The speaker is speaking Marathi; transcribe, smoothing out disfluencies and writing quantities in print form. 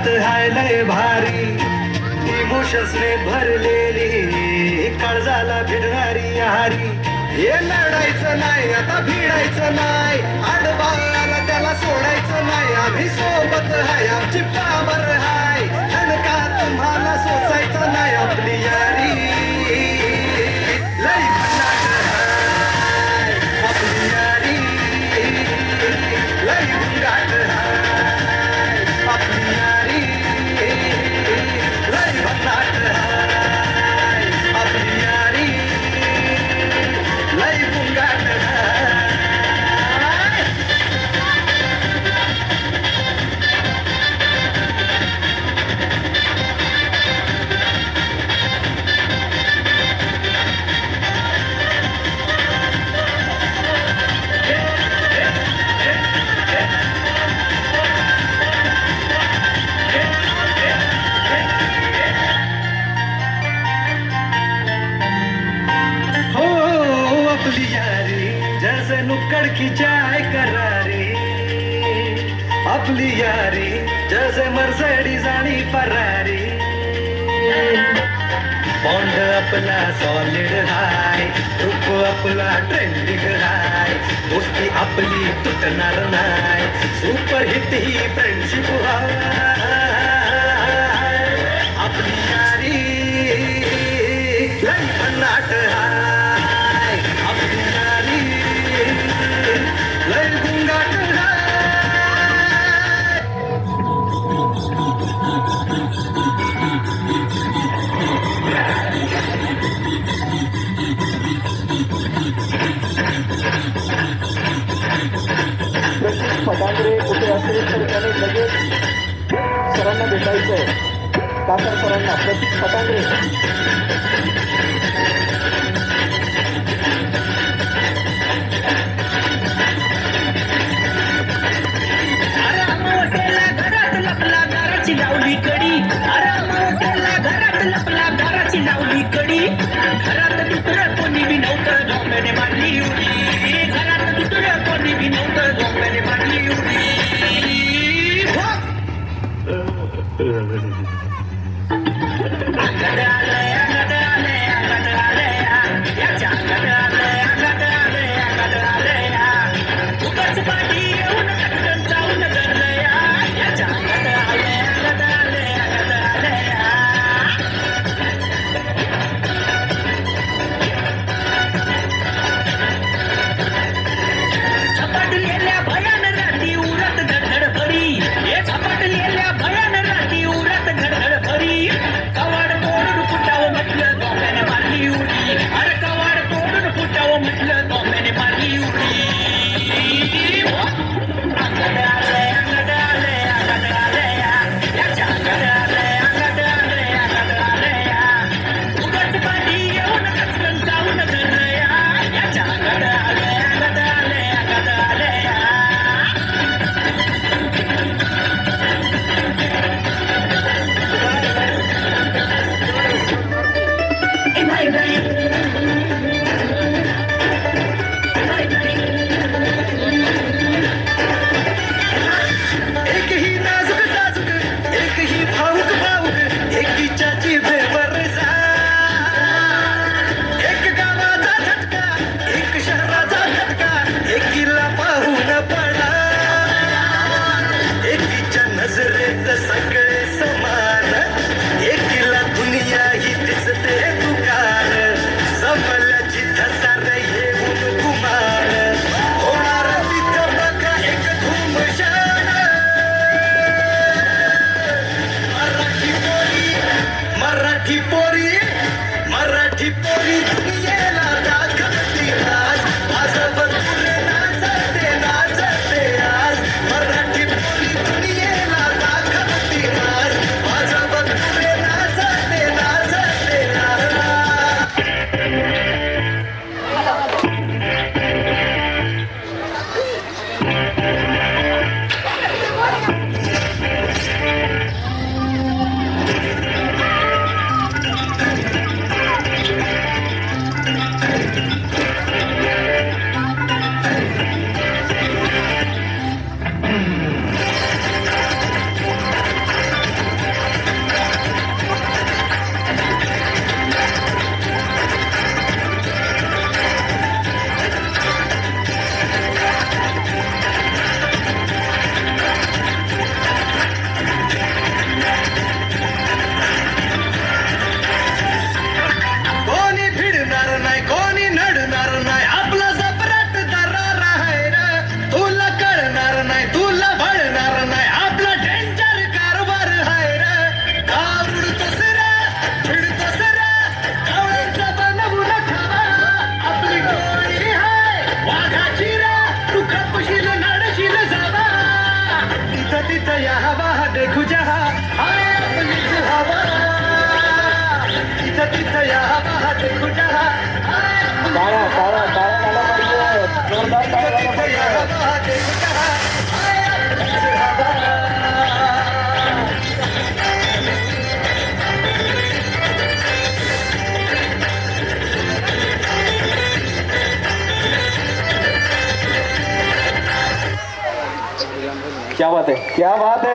बात हाय लय भारी, इमोशन्सने भरलेली काळजाला भिडणारी हारी. हे लढायचं नाही आता भिडायचं नाही, आडवाला त्याला सोडायचं नाही. आम्ही सोबत हाय आमची पावर हाय, का तुम्हाला सोसायचं नाही. आपली यारी लई भन्नाट हाय, आपली यारी लई गुंगाट हाय, आपली यारी लई भन्नाट हाय, आपली यारी लई गुंगाट हाय. आपली यारी जैसे नुक्कड़ की चाय करारी, आपली यारी जैसे मर्सिडीज आणि फरारी. बॉन्ड आपला सॉलिड हाय, रूप आपला ट्रेंडिंग हाय, दोस्ती आपली तुटणार नाही, सुपर हिट ही फ्रेंडशिप हाय. आपली यारी लई भन्नाट हाय, आपली यारी लई गुंगाट हाय. फटांगरे कुठे असेल तर त्याने लगेच सरांना भेटायचं आहे. काका सरांना प्रतीक फटांगरे. लावली कडी, अरे घरात लपला घराची लावली कडी. घरात दुसरं कोणी बी नव्हतं, झोंब्याने मारली उडी. घरात दुसरं कोणी बी नव्हतं, झोंब्याने मारली उडी. अंगद आलंय, अंगद आलंय, अंगद आलंय, याच्या अंगद आलंय, अंगद आलंय, अंगद आलंय. उगाच पाठी येऊन कटकन जाऊन गरलंय, याच्या अंगद आलंय, अंगद आलंय, अंगद आलंय. झपाटलेल्या भयान राती उरत धडधड भरी, हे झपाटलेल्या भयान राती उरत धडधड भरी. कवाड तोडून फुटावं म्हटलं, झोंब्याने मारली उडी. अरे कवाड तोडून फुटावं म्हटलं, झोंब्याने मारली उडी. अंगद आलंय, अंगद आलंय, अंगद आलंय, याच्या अंगद आलंय, अंगद आलंय, अंगद आलंय. उगाच पाठी येऊन कचकन जाऊन गरलंय, याच्या अंगद आलंय, अंगद आलंय, अंगद आलंय. एक ही नाजुक नाजुक, एक ही भाऊक भाऊक, एकीच्या जिभेवर जा. एक गावाचा झटका, एक शहराचा झटका, एकीला पाहून पडा. एकीच्या नजरेत सगळे समान, एकीला दुनिया ही दिसते दुकान. जमल्याची धसार येऊन गुमान, होणार तिथं बघा एक धूमशान. मराठी पोरी, मराठी पोरी दुनियेला दाखवते आज. आज भरपूर नाचते नाचते आज, मराठी पोरी दुनियेला दाखवते आज. आज भरपूर नाचते नाचते आज. क्या बात है.